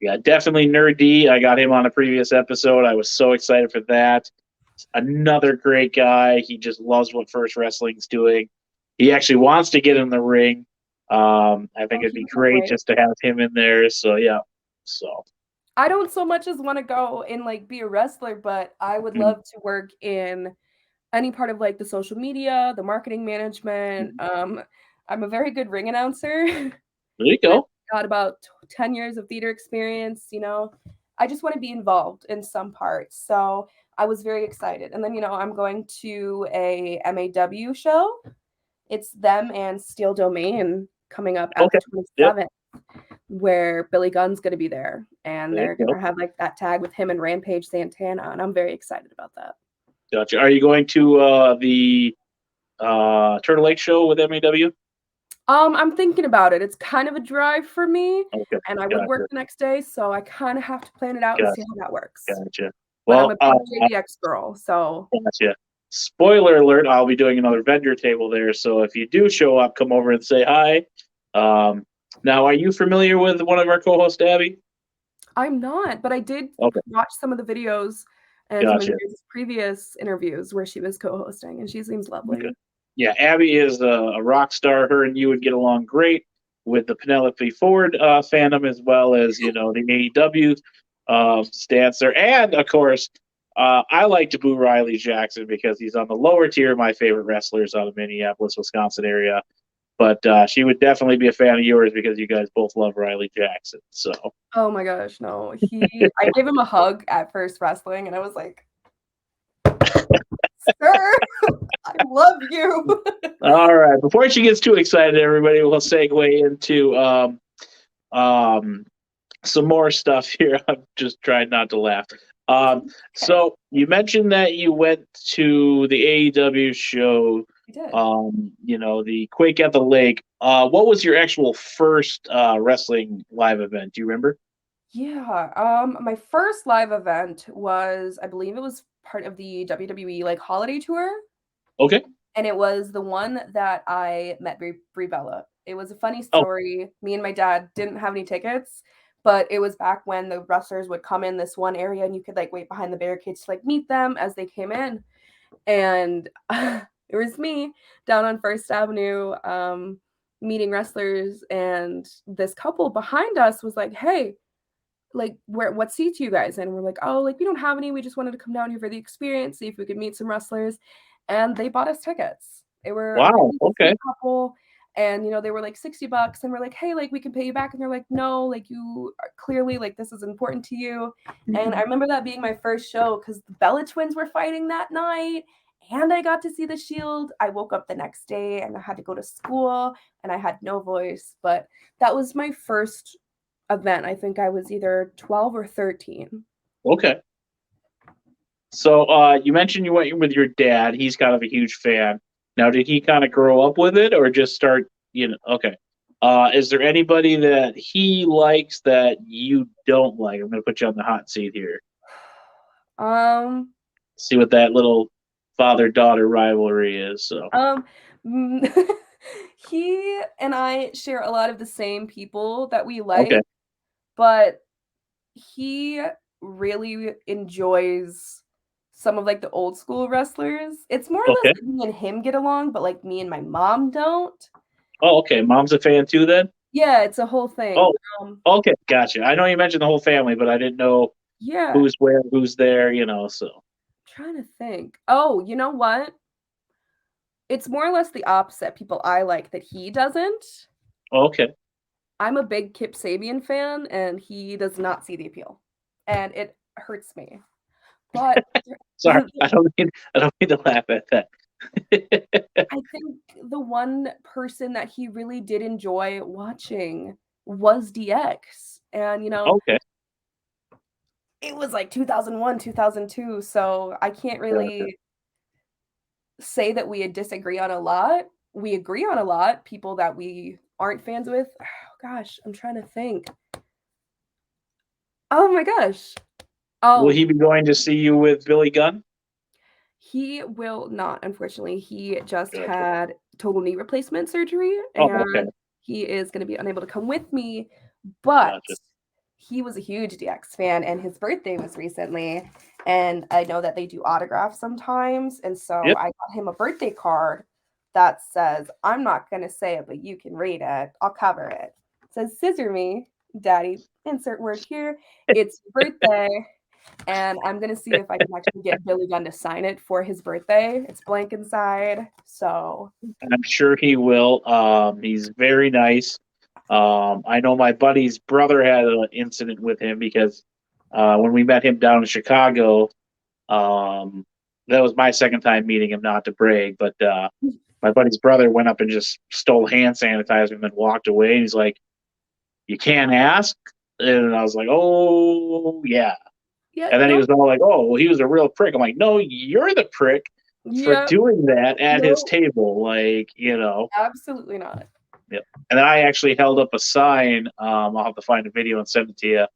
Speaker 1: yeah, definitely Nerd D. I got him on a previous episode. I was so excited for that. Another great guy. He just loves what First Wrestling's doing. He actually wants to get in the ring. I think
Speaker 2: Oh,
Speaker 1: it'd
Speaker 2: he
Speaker 1: be
Speaker 2: doesn't
Speaker 1: great
Speaker 2: wait.
Speaker 1: just to have him in there. So yeah. So
Speaker 2: I don't so much as want to go and like be a wrestler, but I would
Speaker 1: mhm,
Speaker 2: love to work in any part of like the social media, the marketing management.
Speaker 1: mhm.
Speaker 2: I'm a very good ring announcer.
Speaker 1: There you
Speaker 2: And I've
Speaker 1: go.
Speaker 2: got about 10 years of theater experience. I just want to be involved in some part. So I was very excited. And then, I'm going to a MAW show. It's them and Steel Domain coming up at the
Speaker 1: Okay. Yep.
Speaker 2: 27th, where Billy Gunn's going to be there. And
Speaker 1: There
Speaker 2: they're
Speaker 1: you
Speaker 2: going
Speaker 1: go.
Speaker 2: to have like that tag with him and Rampage Santana. And I'm very excited about that.
Speaker 1: Gotcha. Are you going to the Turtle Lake show with MAW?
Speaker 2: I'm thinking about it. It's kind of a drive for me,
Speaker 1: Okay.
Speaker 2: and I would work
Speaker 1: Gotcha.
Speaker 2: the next day, so I kind of have to plan it out and see
Speaker 1: Gotcha.
Speaker 2: how that works.
Speaker 1: Gotcha.
Speaker 2: But I'm a
Speaker 1: Well,
Speaker 2: big JBX girl, so
Speaker 1: gotcha. Spoiler alert, I'll be doing another vendor table there. So if you do show up, come over and say hi. Um, now, are you familiar with one of our co-hosts, Abby?
Speaker 2: I'm not. But I did
Speaker 1: Okay,
Speaker 2: watch some of the videos and some of
Speaker 1: gotcha.
Speaker 2: the previous interviews where she was co-hosting, and she seems
Speaker 1: Okay.
Speaker 2: lovely.
Speaker 1: Yeah, Abby is a rock star. Her and you would get along great with the Penelope Ford fandom, as well as the AEW stance there, and of course, I like to boo Riley Jackson because he's on the lower tier of my favorite wrestlers out of Minneapolis, Wisconsin area. But she would definitely be a fan of yours because you guys both love Riley Jackson. So,
Speaker 2: Oh my gosh, no. I gave him a hug at first wrestling, and I was like, "Sir, I love you."
Speaker 1: all right, before she gets too excited, everybody, we'll segue into um, some more stuff here. I'm just trying not to laugh. Um,
Speaker 2: Okay,
Speaker 1: so you mentioned that you went to the AEW show,
Speaker 2: I did.
Speaker 1: the Quake at the Lake. What was your actual first wrestling live event? Do you remember?
Speaker 2: Yeah, my first live event was, I believe it was part of the WWE like holiday tour,
Speaker 1: Okay.
Speaker 2: and it was the one that I met Brie Bella. It was a funny
Speaker 1: Oh,
Speaker 2: story. Me and my dad didn't have any tickets, but it was back when the wrestlers would come in this one area and you could like wait behind the barricades to like meet them as they came in. And it was me down on First Avenue meeting wrestlers, and this couple behind us was like, "Hey, like what seats you guys?" And we're like, "Oh, like we don't have any, we just wanted to come down here for the experience, see if we could meet some wrestlers." And they bought us tickets. They were a
Speaker 1: wow.
Speaker 2: really
Speaker 1: Okay.
Speaker 2: sweet couple, and they were like $60, and we're like, "Hey, like we can pay you back." And they're like, "No, like you are clearly like this is important to you." And I
Speaker 1: Mhm.
Speaker 2: remember that being my first show because the Bella twins were fighting that night, and I got to see the Shield. I woke up the next day and I had to go to school and I had no voice, but that was my first event. I think I was either 12 or 13.
Speaker 1: Okay. So you mentioned you went with your dad. He's kind of a huge fan. Now, did he kind of grow up with it or just start, okay. Is there anybody that he likes that you don't like? I'm going to put you on the hot seat here.
Speaker 2: Um,
Speaker 1: See what that little father-daughter rivalry is. So
Speaker 2: he and I share a lot of the same people that we
Speaker 1: okay,
Speaker 2: like, but he really enjoys some of like the old school wrestlers. It's more or less
Speaker 1: okay.
Speaker 2: like me and him get along, but like me and my mom don't.
Speaker 1: Oh, okay. Mom's a fan too, then.
Speaker 2: Yeah, it's a whole thing.
Speaker 1: Oh, okay, gotcha. I know you mentioned the whole family, but I didn't know
Speaker 2: Yeah,
Speaker 1: who's where, who's there. So
Speaker 2: trying to think. Oh, you know what? It's more or less the opposite. People I like that he doesn't.
Speaker 1: okay.
Speaker 2: I'm a big Kip Sabian fan, and he does not see the appeal, and it hurts me. But
Speaker 1: Sorry, I don't mean to laugh at that.
Speaker 2: I think the one person that he really did enjoy watching was DX. And,
Speaker 1: Okay.
Speaker 2: it was like 2001, 2002. So I can't
Speaker 1: Gotcha.
Speaker 2: really say that we disagree on a lot. We agree on a lot. People that we aren't fans with. Oh, gosh, I'm trying to think. Oh my gosh.
Speaker 1: Will
Speaker 2: Oh,
Speaker 1: he be going to see you with Billy Gunn?
Speaker 2: he will not, unfortunately. He just
Speaker 1: Gotcha.
Speaker 2: had total knee replacement surgery
Speaker 1: Oh, okay.
Speaker 2: and he is going to be unable to come with me, but
Speaker 1: Gotcha.
Speaker 2: he was a huge DX fan and his birthday was recently. And I know that they do autographs sometimes. And so
Speaker 1: Yep.
Speaker 2: I got him a birthday card that says, I'm not going to say it, but you can read it. I'll cover it. It says, Scissor me, daddy, insert word here. It's your birthday. And I'm gonna see if I can actually get Billy Gunn to sign it for his birthday. It's blank inside, so
Speaker 1: I'm sure he will. He's very nice. I know my buddy's brother had an incident with him because when we met him down in Chicago, um, that was my second time meeting him, not to brag, but my buddy's brother went up and just stole hand sanitizer and then walked away. And he's like, "You can't ask." And I was like, "Oh, yeah."
Speaker 2: yeah,
Speaker 1: And then he
Speaker 2: no,
Speaker 1: was all like, "Oh, well, he was a real prick." I'm like, "No, you're the prick for
Speaker 2: yeah,
Speaker 1: doing that at his
Speaker 2: no,
Speaker 1: table." Like.
Speaker 2: absolutely not.
Speaker 1: Yep. And then I actually held up a sign. I'll have to find a video and send it to you.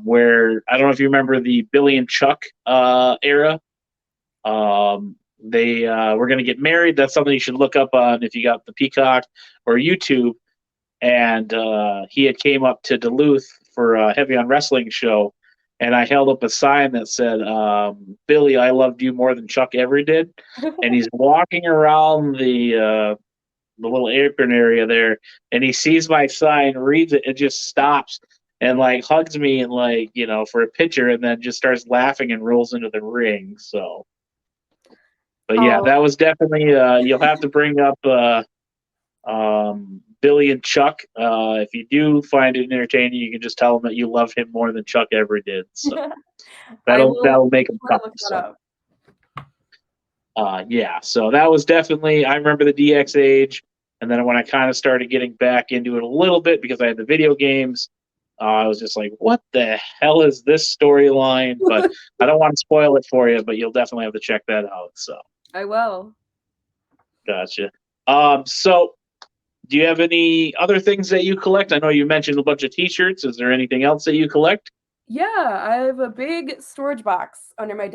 Speaker 1: Where I don't know if you remember the Billy and Chuck era. They were going to get married. That's something you should look up on if you got the Peacock or YouTube. And he had came up to Duluth for a Heavy on Wrestling show, and I held up a sign that said, "Billy, I loved you more than Chuck ever did." And he's walking around the little apron area there, and he sees my sign, reads it, and just stops and like hugs me and like for a picture, and then just starts laughing and rolls into the ring. So, but yeah,
Speaker 2: Oh,
Speaker 1: that was definitely you'll have to bring up Billy and Chuck. If you do find it entertaining, you can just tell him that you love him more than Chuck ever did. So
Speaker 2: I
Speaker 1: that'll
Speaker 2: will
Speaker 1: that'll make him
Speaker 2: try
Speaker 1: come.
Speaker 2: to look that
Speaker 1: So.
Speaker 2: up.
Speaker 1: Yeah, so that was definitely, I remember the DX age. And then when I kind of started getting back into it a little bit because I had the video games, I was just like, what the hell is this storyline? But I don't want to spoil it for you, but you'll definitely have to check that out. So,
Speaker 2: I will.
Speaker 1: gotcha. So do you have any other things that you collect? I know you mentioned a bunch of t-shirts. Is there anything else that you collect?
Speaker 2: Yeah, I have a big storage box under my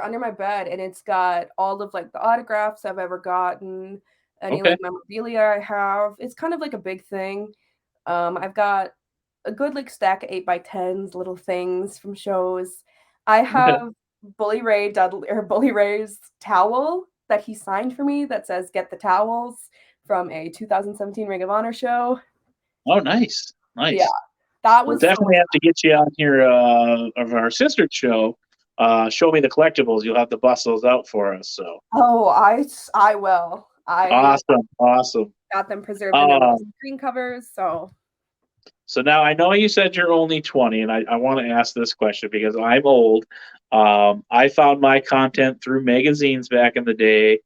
Speaker 2: under my bed, and it's got all of like the autographs I've ever gotten, any
Speaker 1: Okay.
Speaker 2: like memorabilia I have. It's kind of like a big thing. I've got a good like stack of 8x10s, little things from shows. I
Speaker 1: Okay.
Speaker 2: have Bully Ray's towel that he signed for me that says "Get the towels" from a 2017 Ring of Honor show.
Speaker 1: Oh, nice.
Speaker 2: Yeah,
Speaker 1: Nice.
Speaker 2: that
Speaker 1: We'll
Speaker 2: was so
Speaker 1: definitely
Speaker 2: much
Speaker 1: have to get you on here of our sister show. Show me the collectibles. You'll have to bust those out for us. So
Speaker 2: fun. Oh, I will. I
Speaker 1: awesome, awesome.
Speaker 2: got them preserved in their little
Speaker 1: Um,
Speaker 2: screen covers, so
Speaker 1: So now I know you said you're only 20, and I want to ask this question because I'm old. I found my content through magazines back in the day.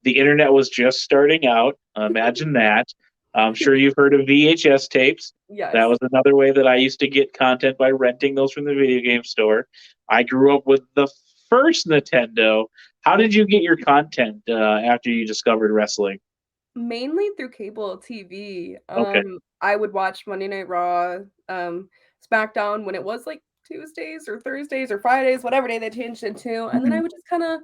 Speaker 1: The internet was just starting out. Imagine that. I'm sure you've heard of VHS tapes. That
Speaker 2: Yes.
Speaker 1: was another way that I used to get content by renting those from the video game store. I grew up with the first Nintendo. How did you get your content after you discovered wrestling?
Speaker 2: Mainly through cable TV.
Speaker 1: Okay.
Speaker 2: I would watch Monday Night Raw, SmackDown when it was like Tuesdays or Thursdays or Fridays, whatever day they changed it to, and then I
Speaker 1: Mhm.
Speaker 2: would just kinda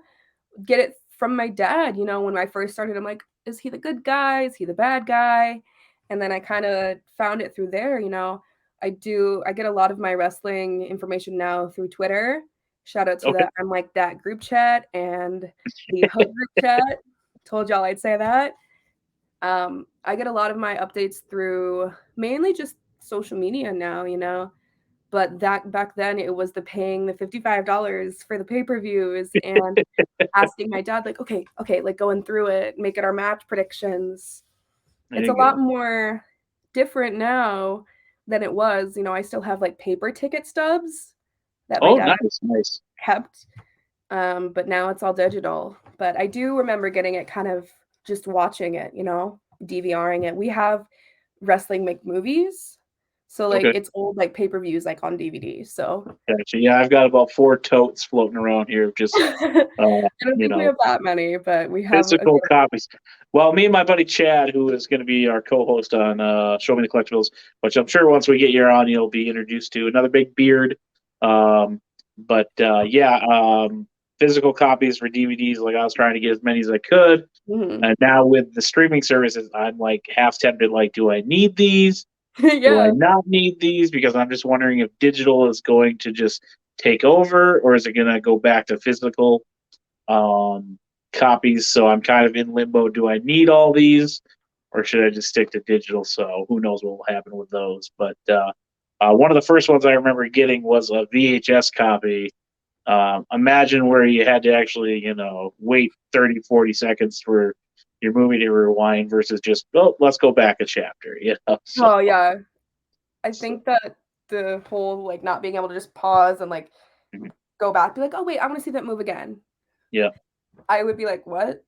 Speaker 2: get it from my dad, when I first started, I'm like, "Is he the good guy? Is he the bad guy?" And then I kinda found it through there. I get a lot of my wrestling information now through Twitter. Shout out to
Speaker 1: Okay.
Speaker 2: the I'm Like That group chat and the Hug group chat. Told y'all I'd say that. I get a lot of my updates through mainly just social media now, but that back then it was the $55 for the pay-per-views and asking my dad like, "Okay, like going through it, making our match predictions."
Speaker 1: There
Speaker 2: It's a
Speaker 1: you
Speaker 2: lot
Speaker 1: go.
Speaker 2: more different now than it was. I still have like paper ticket stubs that my
Speaker 1: Oh,
Speaker 2: dad
Speaker 1: nice, nice.
Speaker 2: kept, but now it's all digital. But I do remember getting it kind of just watching it, DVRing it. We have wrestling make movies, so, like,
Speaker 1: Okay.
Speaker 2: it's old, like, pay-per-views, like, on DVD, so
Speaker 1: Gotcha. Yeah, I've got about 4 totes floating around here of just,
Speaker 2: I
Speaker 1: uh,
Speaker 2: don't
Speaker 1: you
Speaker 2: think we
Speaker 1: know,
Speaker 2: have that many, but we have a
Speaker 1: physical
Speaker 2: good.
Speaker 1: copies. Well, me and my buddy Chad, who is going to be our co-host on Show Me the Collectibles, which I'm sure once we get you on, you'll be introduced to another big beard. But yeah, physical copies for DVDs. Like I was trying to get as many as I could,
Speaker 2: Mhm.
Speaker 1: and now with the streaming services, I'm like half tempted. Like, do I need these? Do I
Speaker 2: Yeah.
Speaker 1: not need these? Because I'm just wondering if digital is going to just take over, or is it going to go back to physical um, copies? So I'm kind of in limbo. Do I need all these, or should I just stick to digital? So who knows what will happen with those? But one of the first ones I remember getting was a VHS copy. Imagine where you had to actually, wait 30, 40 seconds for your movie to rewind versus just, oh, let's go back a chapter. So,
Speaker 2: Oh, yeah. I
Speaker 1: so
Speaker 2: think that the whole, like, not being able to just pause and, like,
Speaker 1: mhm.
Speaker 2: go back, be like, "Oh, wait, I wanna see that move again."
Speaker 1: Yeah.
Speaker 2: I would be like, "What?"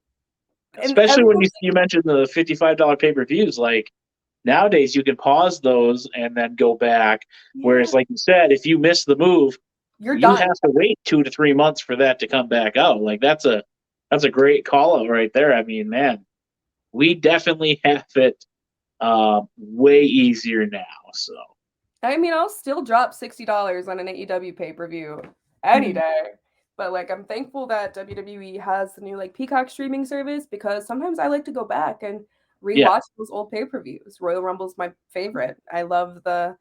Speaker 2: And
Speaker 1: Especially when
Speaker 2: everyone.
Speaker 1: you mentioned the $55 pay per views, like nowadays you can pause those and then go back.
Speaker 2: Yeah,
Speaker 1: Whereas, like you said, if you miss the move,
Speaker 2: you're
Speaker 1: you
Speaker 2: done.
Speaker 1: have to wait 2 to 3 months for that to come back out. Like that's a great call out right there. I mean, man, we definitely have it way easier now. So
Speaker 2: I mean, I'll still drop $60 on an AEW pay-per-view any
Speaker 1: mhm.
Speaker 2: day, but, like, I'm thankful that WWE has the new, like, Peacock streaming service because sometimes I like to go back and
Speaker 1: Yeah,
Speaker 2: rewatch those old pay-per-views. Royal Rumble's my favorite. I love the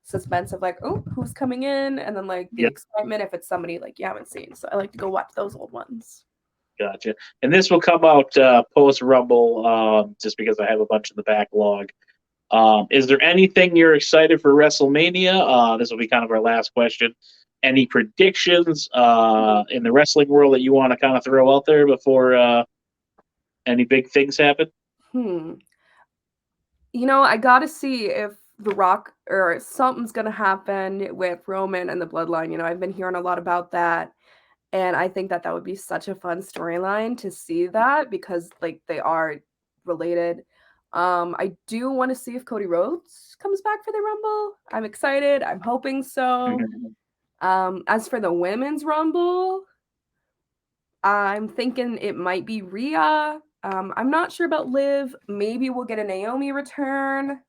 Speaker 2: suspense of, like, "Oh, who's coming in?" And then, like, the
Speaker 1: yeah,
Speaker 2: excitement if it's somebody, like, you haven't seen, so I like to go watch those old ones.
Speaker 1: gotcha. And this will come out post Rumble, just because I have a bunch in the backlog. Is there anything you're excited for WrestleMania? This will be kind of our last question. Any predictions in the wrestling world that you want to kind of throw out there before any big things happen?
Speaker 2: Hmm. I gotta see if The Rock or something's gonna happen with Roman and the Bloodline. I've been hearing a lot about that, and I think that that would be such a fun storyline to see that because, like, they are related. I do wanna see if Cody Rhodes comes back for the Rumble. I'm excited, I'm hoping so.
Speaker 1: Mhm.
Speaker 2: As for the Women's Rumble, I'm thinking it might be Rhea. I'm not sure about Liv. Maybe we'll get a Naomi return.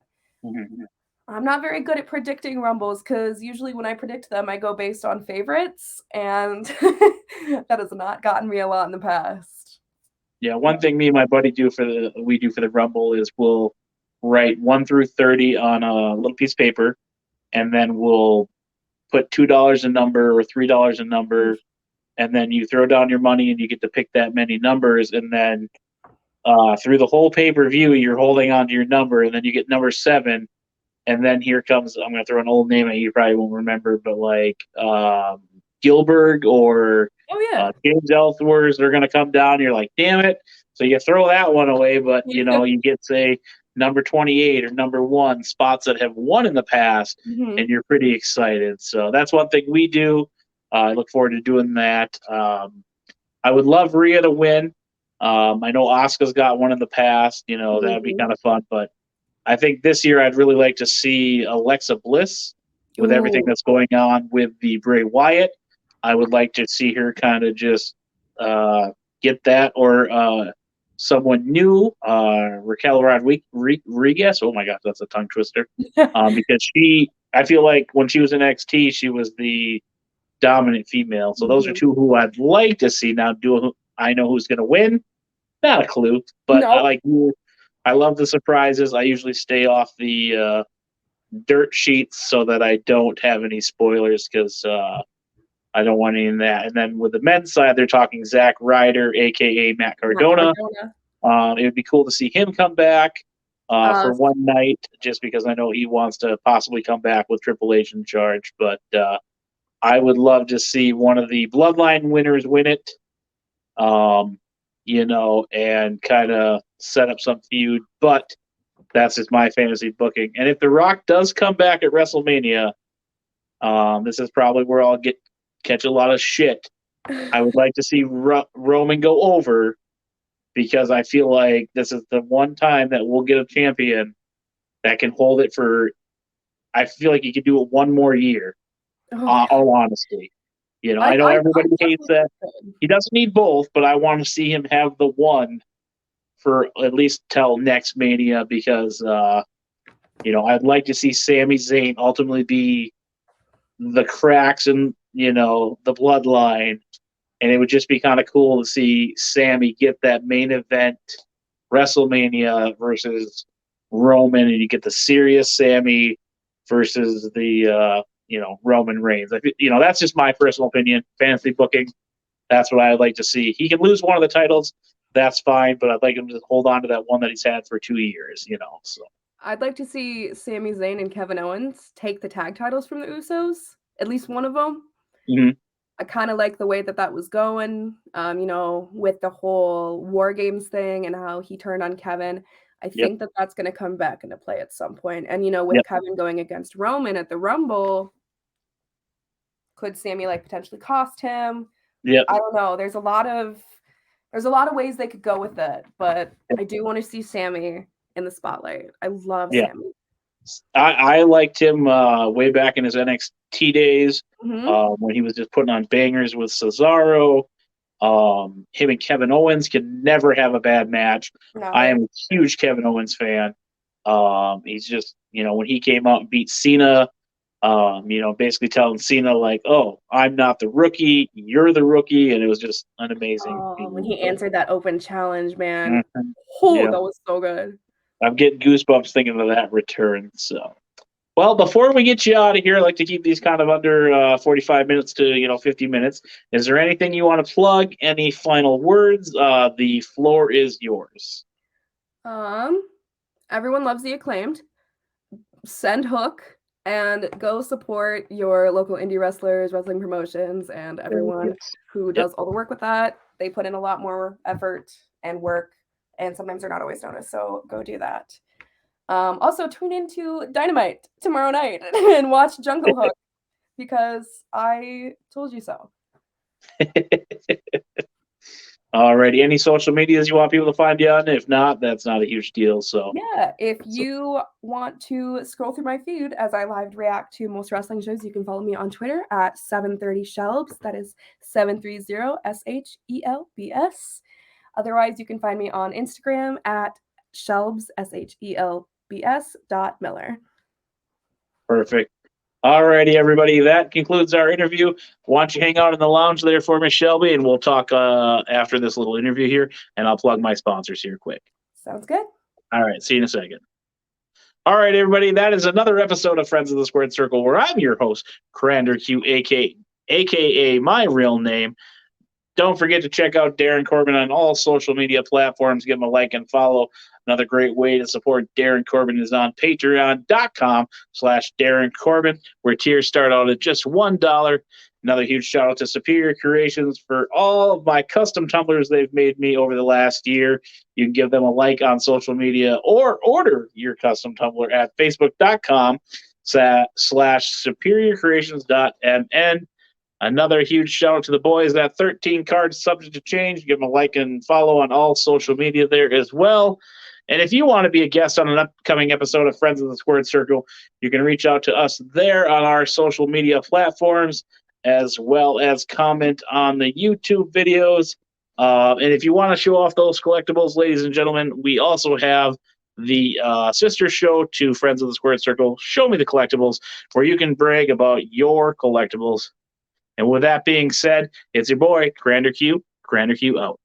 Speaker 1: Mhm.
Speaker 2: I'm not very good at predicting rumbles because usually when I predict them, I go based on favorites, and that has not gotten me a lot in the past.
Speaker 1: Yeah, one thing me and my buddy do for the Rumble is we'll write 1 through 30 on a little piece of paper, and then we'll put $2 a number or $3 a number, and then you throw down your money and you get to pick that many numbers, and then through the whole pay per view, you're holding on to your number, and then you get number 7, and then here comes, I'm going to throw an old name at you, probably won't remember, but like Gilbert or
Speaker 2: Oh, yeah.
Speaker 1: James Ellsworth are going to come down. You're like, damn it! So you throw that one away, but
Speaker 2: Yeah.
Speaker 1: you get say number 28 or number 1, spots that have won in the past,
Speaker 2: Mhm.
Speaker 1: and you're pretty excited. So that's one thing we do. I look forward to doing that. I would love Rhea to win. I know Asuka's got one in the past. That would be
Speaker 2: Mhm.
Speaker 1: kind of fun. But I think this year I'd really like to see Alexa Bliss with everything
Speaker 2: Ooh.
Speaker 1: that's going on with the Bray Wyatt. I would like to see her kind of just get that, or someone new, Raquel Rodriguez. Oh my gosh, that's a tongue twister. Because I feel like when she was in NXT, she was the dominant female. So those are
Speaker 2: Mhm.
Speaker 1: two who I'd like to see. Now, do I know who's going to win? Not a clue, but I
Speaker 2: Nope.
Speaker 1: like you. I love the surprises. I usually stay off the dirt sheets so that I don't have any spoilers, because I don't want any of that. And then with the men's side, they're talking Zack Ryder, aka Matt
Speaker 2: Matt
Speaker 1: Cardona.
Speaker 2: Cardona.
Speaker 1: It would be cool to see him come back
Speaker 2: Uh,
Speaker 1: for one night, just because I know he wants to possibly come back with Triple H in charge. But I would love to see one of the Bloodline winners win it, and kind of set up some feud. But that's just my fantasy booking. And if The Rock does come back at WrestleMania, this is probably where I'll catch a lot of shit. I would like to see Roman go over, because I feel like this is the one time that we'll get a champion that can hold it for. I feel like he could do it one more year.
Speaker 2: oh yeah.
Speaker 1: All honesty,
Speaker 2: I
Speaker 1: I know
Speaker 2: I
Speaker 1: everybody hates
Speaker 2: definitely
Speaker 1: that.
Speaker 2: could.
Speaker 1: He doesn't need both, but I want to see him have the one for at least till next Mania, because I'd like to see Sami Zayn ultimately be the cracks in the bloodline, and it would just be kind of cool to see Sammy get that main event WrestleMania versus Roman, and you get the serious Sammy versus the Roman Reigns. That's just my personal opinion. Fantasy booking, that's what I'd like to see. He can lose one of the titles, that's fine, but I'd like him to hold on to that one that he's had for 2 years. So.
Speaker 2: I'd like to see Sami Zayn and Kevin Owens take the tag titles from the Usos, at least one of them.
Speaker 1: Mm-hmm.
Speaker 2: I kind of like the way that was going, with the whole War Games thing and how he turned on Kevin. I
Speaker 1: Yep.
Speaker 2: think that that's going to come back into play at some point. And, with
Speaker 1: Yep.
Speaker 2: Kevin going against Roman at the Rumble, could Sammy potentially cost him?
Speaker 1: Yep.
Speaker 2: I don't know. There's a lot of ways they could go with it, but I do want to see Sammy in the spotlight. I love
Speaker 1: Yeah.
Speaker 2: Sammy.
Speaker 1: I liked him way back in his NXT days,
Speaker 2: Mm-hmm.
Speaker 1: when he was just putting on bangers with Cesaro. Him and Kevin Owens can never have a bad match. I
Speaker 2: No.
Speaker 1: am a huge Kevin Owens fan. He's just, when he came out and beat Cena, basically telling Cena like, "Oh, I'm not the rookie, you're the rookie," and it was just an amazing
Speaker 2: Oh, when
Speaker 1: feud.
Speaker 2: he answered that open challenge, man.
Speaker 1: Mhm.
Speaker 2: Oh,
Speaker 1: Yeah,
Speaker 2: that was so good.
Speaker 1: I'm getting goosebumps thinking of that return. So. Well, before we get you out of here, I like to keep these kind of under 45 minutes to 50 minutes. Is there anything you want to plug? Any final words? The floor is yours.
Speaker 2: Um, Everyone loves the Acclaimed. Send Hook and go support your local indie wrestlers, wrestling promotions, and everyone
Speaker 1: Yes.
Speaker 2: who
Speaker 1: Yep.
Speaker 2: does all the work with that. They put in a lot more effort and work, and sometimes they're not always noticed. So go do that. Also, tune into Dynamite tomorrow night and watch Jungle Hook because I told you so.
Speaker 1: Alrighty. Any social medias you want people to find you on? If not, that's not a huge deal. So.
Speaker 2: Yeah, if you want to scroll through my feed as I live react to most wrestling shows, you can follow me on Twitter at 730shelbs. That is 730SHELBS. Otherwise, you can find me on Instagram at shelbs, SHELBS.Miller.
Speaker 1: Perfect. Alrighty, everybody. That concludes our interview. Why don't you hang out in the lounge there for me, Shelby, and we'll talk after this little interview here, and I'll plug my sponsors here quick.
Speaker 2: Sounds good.
Speaker 1: All right. See you in a second. All right, everybody. That is another episode of Friends of the Squared Circle, where I'm your host, Crander Q, aka my real name. Don't forget to check out Darren Corbin on all social media platforms. Give him a like and follow. Another great way to support Darren Corbin is on patreon.com/Darren Corbin, where tiers start out at just $1. Another huge shout out to Superior Creations for all of my custom tumblers they've made me over the last year. You can give them a like on social media or order your custom tumbler at facebook.com/superiorcreations.mn. Another huge shout out to the boys at 13 Cards Subject to Change. Give them a like and follow on all social media there as well. And if you want to be a guest on an upcoming episode of Friends of the Squared Circle, you can reach out to us there on our social media platforms, as well as comment on the YouTube videos. And if you want to show off those collectibles, ladies and gentlemen, we also have the sister show to Friends of the Squared Circle, Show Me the Collectibles, where you can brag about your collectibles. And with that being said, it's your boy, Grander Q out.